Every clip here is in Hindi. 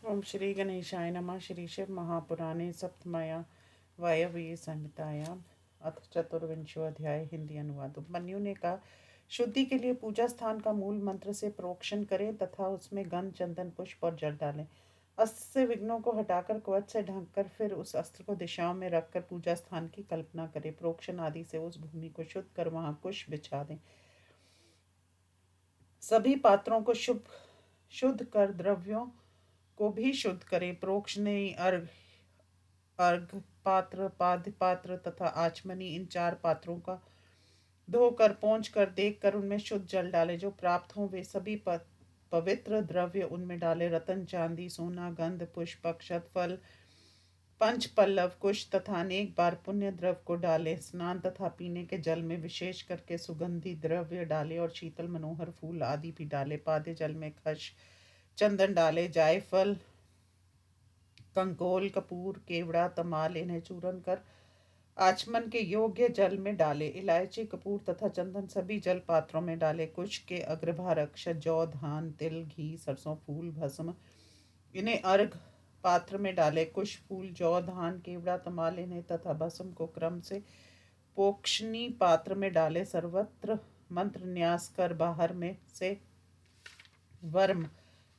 ओम श्री गणेशाय नमः। श्री शिव महापुराणे सप्तमया वायव्य संहितायाम अथ चतुर्विंशो अध्याय। हिंदी अनुवाद। उपमन्यु ने कहा, शुद्धि के लिए पूजा स्थान का मूल मंत्र से प्रोक्षण करें तथा उसमें गंध, चंदन, पुष्प और जल डालें। अस्त्र से विघ्नों को हटाकर कवच से ढककर फिर उस अस्त्र को दिशाओं में रखकर पूजा स्थान की कल्पना करें। प्रोक्षण आदि से उस भूमि को शुद्ध कर वहां कुश बिछा दें। सभी पात्रों को शुद्ध कर द्रव्यों को भी शुद्ध करें। प्रोक्षणे अर्घ अर्घ पात्र, पाद्य पात्र तथा आचमनी, इन चार पात्रों का धोकर पोंछ कर देख कर उनमें शुद्ध जल डाले। जो प्राप्त हों वे सभी पवित्र द्रव्य उनमें डाले। रतन, चांदी, सोना, गंध, पुष्प, अक्षत, फल, पंच पल्लव, कुश तथा अनेक बार पुण्य द्रव्य को डाले। स्नान तथा पीने के जल में विशेष करके सुगंधी द्रव्य डाले और शीतल मनोहर फूल आदि भी डाले। पाद्य जल में खश, चंदन डाले। जायफल, कंकोल, कपूर, केवड़ा, तमाल इन्हें चूर्ण कर आचमन के योग्य जल में डाले। इलायची, कपूर तथा चंदन सभी जल पात्रों में डाले। कुश के अग्रभार अक्षत, जौ, धान, तिल, घी, सरसों फूल, भस्म इन्हें अर्घ पात्र में डाले। कुश, फूल, जौ, धान, केवड़ा, तमाल इन्हें तथा भस्म को क्रम से पोक्षणी पात्र में डाले। सर्वत्र मंत्र न्यास कर बाहर में से वर्म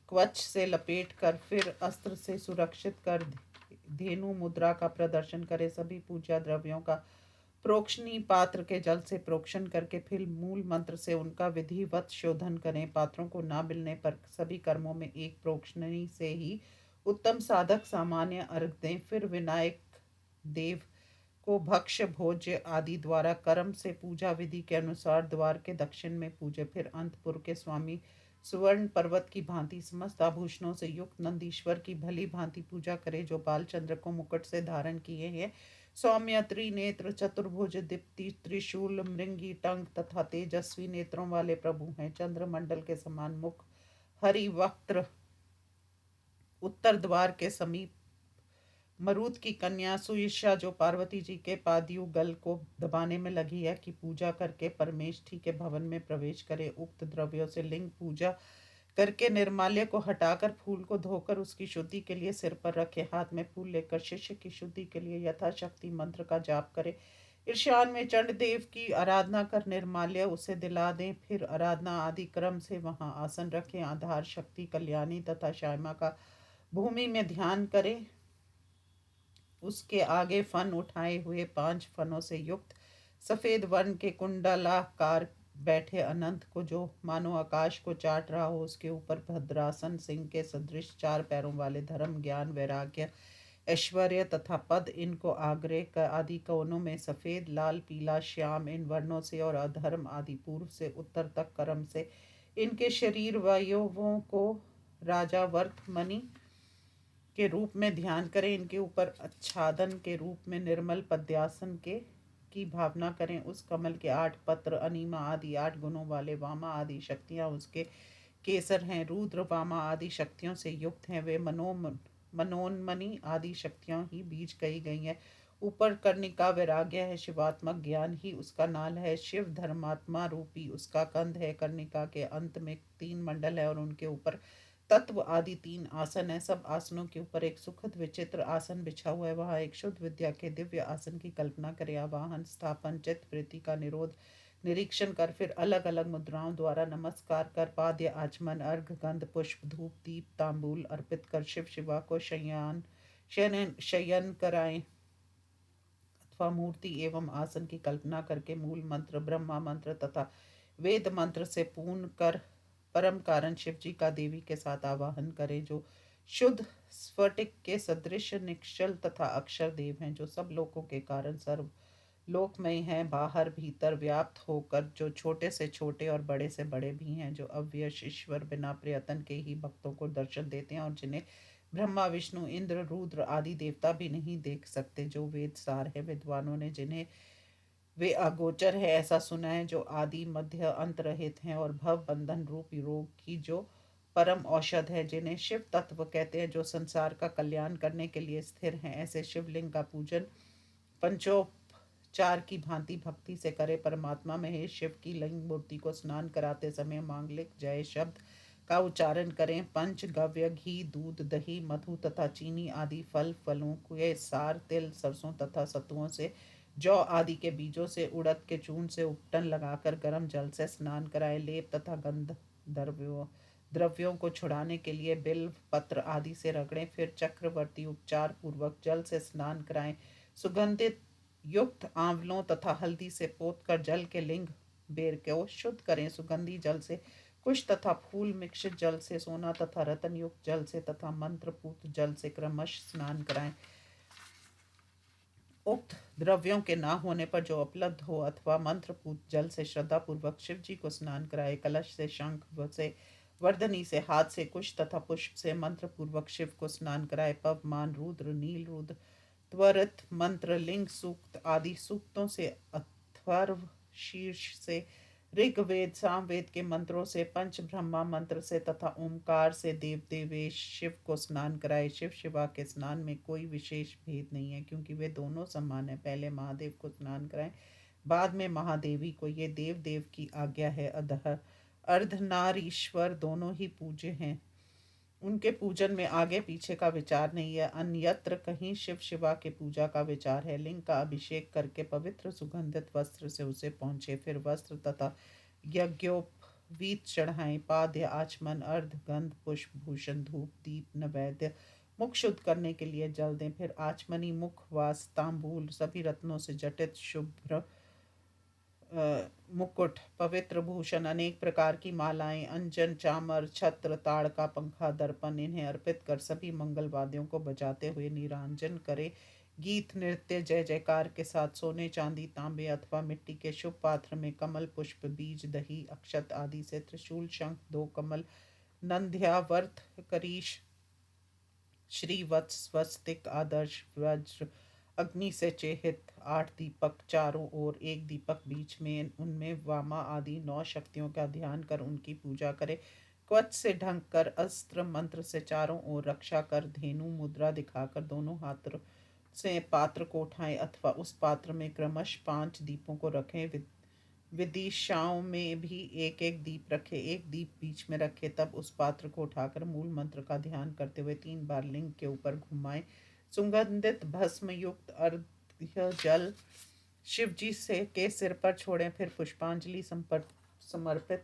कवच से लपेट कर फिर अस्त्र से सुरक्षित कर धेनु मुद्रा का प्रदर्शन करे। सभी पूजा द्रव्यों का प्रोक्षणी पात्र के जल से प्रोक्षण करके फिर मूल मंत्र से उनका विधिवत शोधन करें। पात्रों को ना मिलने पर सभी कर्मों में एक प्रोक्षणी से ही उत्तम साधक सामान्य अर्घ दें। फिर विनायक देव को भक्ष्य भोज्य आदि द्वारा कर्म से पूजा विधि के अनुसार द्वार के दक्षिण में पूजे। फिर अंतपुर के स्वामी सुवर्ण पर्वत की भांति समस्त आभूषणों से युक्त नंदीश्वर की भली भांति पूजा करे, जो बालचंद्र को मुकुट से धारण किए हैं। सौम्य, त्रिनेत्र, चतुर्भुज, दीप्ति, त्रिशूल, मृंगी, टंक तथा तेजस्वी नेत्रों वाले प्रभु हैं। चंद्रमंडल के समान मुख, हरि वक्त्र, उत्तर द्वार के समीप मरुत की कन्या सुईर्षा, जो पार्वती जी के पादयुगल को दबाने में लगी है, की पूजा करके परमेष्ठी के भवन में प्रवेश करे। उक्त द्रव्यों से लिंग पूजा करके निर्माल्य को हटाकर फूल को धोकर उसकी शुद्धि के लिए सिर पर रखे। हाथ में फूल लेकर शिष्य की शुद्धि के लिए यथाशक्ति मंत्र का जाप करे। ईशान में चंड देव की आराधना कर निर्माल्य उसे दिला दें। फिर आराधना आदि क्रम से वहां आसन रखें। आधार, शक्ति, कल्याणी तथा श्यामा का भूमि में ध्यान करें। उसके आगे फन उठाए हुए 5 फनों से युक्त सफेद वर्ण के कुंडलाकार बैठे अनंत को, जो मानो आकाश को चाट रहा हो, उसके ऊपर भद्रासन सिंह के सदृश 4 पैरों वाले धर्म, ज्ञान, वैराग्य, ऐश्वर्य तथा पद, इनको आग्रह का आदि कोनों में सफेद, लाल, पीला, श्याम इन वर्णों से और अधर्म आदि पूर्व से उत्तर तक क्रम से इनके शरीर वायुओं को राजा वर्तमनि के रूप में ध्यान करें। इनके ऊपर आच्छादन के रूप में निर्मल पद्यासन के की भावना करें। उस कमल के 8 पत्र, अनीमा आदि 8 गुणों वाले, वामा आदि शक्तियां उसके केसर हैं। रुद्र, वामा आदि शक्तियों से युक्त हैं। वे मनोन्मनी आदि शक्तियां ही बीज कही गई हैं। ऊपर कर्णिका वैराग्य है। शिवात्मक ज्ञान ही उसका नाल है। शिव धर्मात्मा रूपी उसका कंद है। कर्णिका के अंत में 3 मंडल है और उनके ऊपर तत्व आदि 3 आसन है। सब आसनों के ऊपर एक सुखद विचित्र आसन बिछा हुआ है। वहां एक शुद्ध विद्या के दिव्य आसन की कल्पना करे। आवाहन, स्थापन, चित्त वृत्ति का निरोध निरीक्षण कर फिर अलग अलग मुद्राओं द्वारा नमस्कार कर पाद्य, आचमन, अर्घ, गंध, पुष्प, धूप, दीप, तांबूल अर्पित कर शिव शिवा को शयन कराएं अथवा मूर्ति एवं आसन की कल्पना करके मूल मंत्र, ब्रह्मा मंत्र तथा वेद मंत्र से पूर्ण कर परम कारण शिव जी का देवी के साथ आवाहन करें, जो शुद्ध स्फटिक के सदृश निश्चल तथा अक्षर देव हैं, जो सब लोकों के कारण सर्व लोकमय हैं, बाहर भीतर व्याप्त होकर, जो छोटे से छोटे और बड़े से बड़े भी हैं, जो अव्यय ईश्वर बिना प्रयत्न के ही भक्तों को दर्शन देते हैं और जिन्हें ब्रह्मा, विष्णु, इंद्र, रुद्र आदि देवता भी नहीं देख सकते, जो वेद सार है। विद्वानों ने जिन्हें वे अगोचर है ऐसा सुना है, जो आदि मध्य अंत रहित हैं और भव बंधन रूपी रोग की जो परम औषध है, जिन्हें शिव तत्व कहते हैं, जो संसार का कल्याण करने के लिए स्थिर हैं। ऐसे शिवलिंग का पूजन पंचोपचार की भांति भक्ति से करे। परमात्मा महेश शिव की लिंग मूर्ति को स्नान कराते समय मांगलिक जय शब्द का उच्चारण करें। पंचगव्य घी, दूध, दही, मधु तथा चीनी आदि फल फलों के सार, तिल, सरसों तथा सत्तुओं से, जौ आदि के बीजों से, उड़द के चूर्ण से उपटन लगाकर गर्म जल से स्नान कराएं। लेप तथा गंध द्रव्यों को छुड़ाने के लिए बिल्व पत्र आदि से रगड़ें, फिर चक्रवर्ती उपचार पूर्वक जल से स्नान कराएं। सुगंधित युक्त आंवलों तथा हल्दी से पोत कर जल के लिंग बेर को शुद्ध करें। सुगंधी जल से, कुश तथा फूल मिश्रित जल से, सोना तथा रतन युक्त जल से तथा मंत्रपूत जल से क्रमश स्नान कराएं। उक्त द्रव्यों के ना होने पर जो उपलब्ध हो अथवा मंत्रपूत जल से श्रद्धा पूर्वक शिव जी को स्नान कराए। कलश से, शंख से, वर्धनी से, हाथ से, कुश तथा पुष्प से मंत्र पूर्वक शिव को स्नान कराए। पवमान, रुद्र, नील रुद्र, त्वरित मंत्र, लिंग सूक्त आदि सूक्तों से, अथर्व शीर्ष से, ऋग्वेद सामवेद के मंत्रों से, पंच ब्रह्मा मंत्र से तथा ओमकार से देव देवेश शिव को स्नान कराए। शिव शिवा के स्नान में कोई विशेष भेद नहीं है, क्योंकि वे दोनों समान है। पहले महादेव को स्नान कराएं, बाद में महादेवी को। ये देव देव की आज्ञा है। अर्धनारीश्वर दोनों ही पूज्य हैं, उनके पूजन में आगे पीछे का विचार नहीं है। अन्यत्र कहीं शिव शिवा के पूजा का विचार है। लिंग का अभिषेक करके पवित्र सुगंधित वस्त्र से उसे पहुँचे, फिर वस्त्र तथा यज्ञोपवीत चढ़ाएं। पाद्य, आचमन, अर्ध, गंध, पुष्प, भूषण, धूप, दीप, नैवेद्य, मुख शुद्ध करने के लिए जल दें। फिर आचमनी, मुख, वास, तांबूल, सभी रत्नों से जटित शुभ्र मुकुट, पवित्र भूषण, अनेक प्रकार की मालाएं, अंजन, चामर, छत्र, ताड़का, पंखा, दर्पण इन्हें अर्पित कर सभी मंगल वाद्यों को बजाते हुए नीरांजन करे। गीत, नृत्य, जय जयकार के साथ सोने, चांदी, तांबे अथवा मिट्टी के शुभ पात्र में कमल पुष्प, बीज, दही, अक्षत आदि से त्रिशूल, शंख, दो कमल, नंद्यावर्त, करीश, श्रीवत्स, स्वस्तिक, आदर्श, वज्र, अग्नि से चेहित 8 दीपक चारों ओर, एक दीपक बीच में, उनमें वामा आदि 9 शक्तियों का ध्यान कर उनकी पूजा करे। कवच से ढंक कर, अस्त्र मंत्र से चारों ओर रक्षा कर, धेनु मुद्रा दिखाकर दोनों हाथ से पात्र को उठाएं अथवा उस पात्र में क्रमश 5 दीपों को रखें। विदिशाओं में भी एक एक दीप रखे, एक दीप बीच में रखे, तब उस पात्र को उठाकर मूल मंत्र का ध्यान करते हुए 3 बार लिंग के ऊपर घुमाएं। सुगंधित भस्म युक्त अर्घ्य जल शिव जी से के सिर पर छोड़ें, फिर पुष्पांजलि समर्पित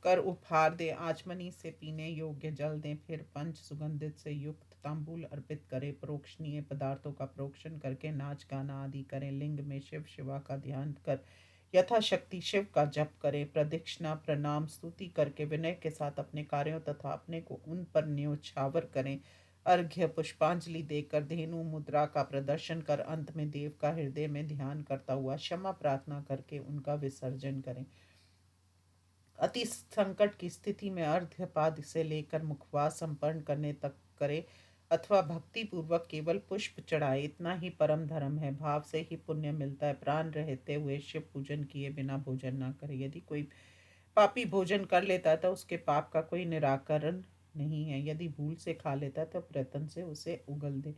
कर उपहार दें। आचमनी से पीने योग्य जल दें, फिर पंच सुगंधित से युक्त तांबूल अर्पित करें। प्रोक्षणीय पदार्थों का प्रोक्षण करके नाच गाना आदि करें। लिंग में शिव शिवा का ध्यान कर यथाशक्ति शिव का जप करें। प्रदक्षिणा, प्रणाम, स्तुति करके विनय के साथ अपने कार्यों तथा अपने को उन पर न्योछावर करें। अर्घ्य पुष्पांजलि देकर धेनु मुद्रा का प्रदर्शन कर अंत में देव का हृदय में ध्यान करता हुआ क्षमा प्रार्थना करके उनका विसर्जन करें। अति संकट की स्थिति में अर्घ्यपाद से लेकर मुखवास संपन्न करने तक करे अथवा भक्ति पूर्वक केवल पुष्प चढ़ाए, इतना ही परम धर्म है। भाव से ही पुण्य मिलता है। प्राण रहते हुए शिव पूजन किए बिना भोजन ना करे। यदि कोई पापी भोजन कर लेता है तो उसके पाप का कोई निराकरण नहीं है। यदि भूल से खा लेता है तो प्रयत्न से उसे उगल दे।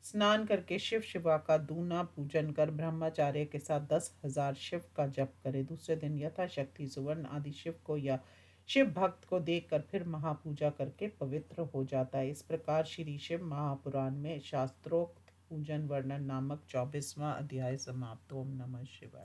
स्नान करके शिव शिवा का दूना पूजन कर ब्रह्मचार्य के साथ 10,000 शिव का जप करे। दूसरे दिन यथाशक्ति सुवर्ण आदि शिव को या शिव भक्त को देखकर फिर महापूजा करके पवित्र हो जाता है। इस प्रकार श्री शिव महापुराण में शास्त्रोक्त पूजन वर्णन नामक 24वां अध्याय समाप्त। ओम नमः शिवाय।